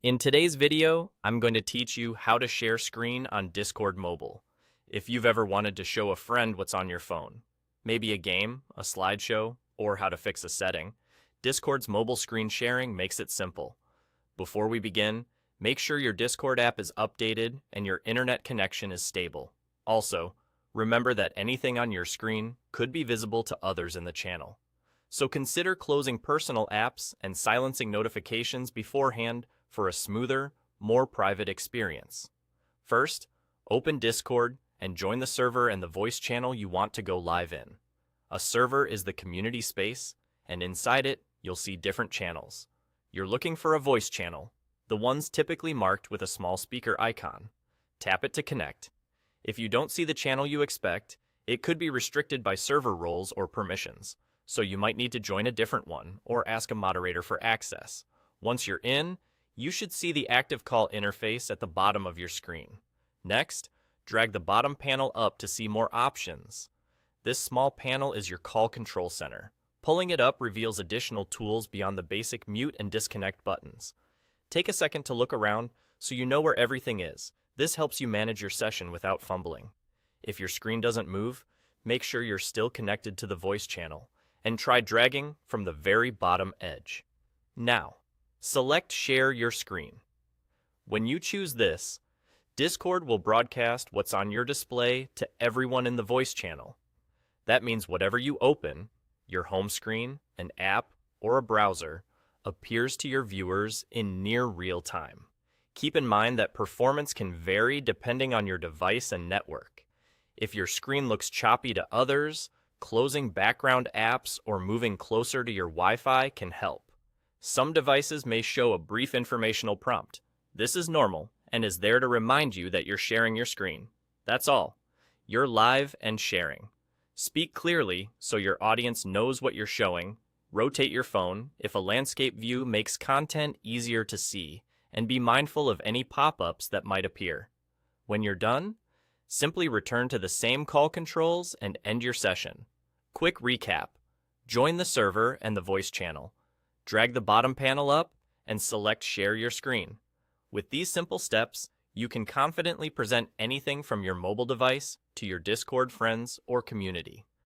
In today's video, I'm going to teach you how to share screen on Discord Mobile. If you've ever wanted to show a friend what's on your phone, maybe a game, a slideshow, or how to fix a setting, Discord's mobile screen sharing makes it simple. Before we begin, make sure your Discord app is updated and your internet connection is stable. Also, remember that anything on your screen could be visible to others in the channel. So consider closing personal apps and silencing notifications beforehand for a smoother, more private experience. First, open Discord and join the server and the voice channel you want to go live in. A server is the community space, and inside it, you'll see different channels. You're looking for a voice channel, the ones typically marked with a small speaker icon. Tap it to connect. If you don't see the channel you expect, it could be restricted by server roles or permissions, so you might need to join a different one or ask a moderator for access. Once you're in, you should see the active call interface at the bottom of your screen. Next, drag the bottom panel up to see more options. This small panel is your call control center. Pulling it up reveals additional tools beyond the basic mute and disconnect buttons. Take a second to look around so you know where everything is. This helps you manage your session without fumbling. If your screen doesn't move, make sure you're still connected to the voice channel, and try dragging from the very bottom edge. Now, select Share Your Screen. When you choose this, Discord will broadcast what's on your display to everyone in the voice channel. That means whatever you open, your home screen, an app, or a browser, appears to your viewers in near real time. Keep in mind that performance can vary depending on your device and network. If your screen looks choppy to others, closing background apps or moving closer to your Wi-Fi can help. Some devices may show a brief informational prompt. This is normal and is there to remind you that you're sharing your screen. That's all. You're live and sharing. Speak clearly so your audience knows what you're showing. Rotate your phone if a landscape view makes content easier to see, and be mindful of any pop-ups that might appear. When you're done, simply return to the same call controls and end your session. Quick recap. Join the server and the voice channel. Drag the bottom panel up and select Share Your Screen. With these simple steps, you can confidently present anything from your mobile device to your Discord friends or community.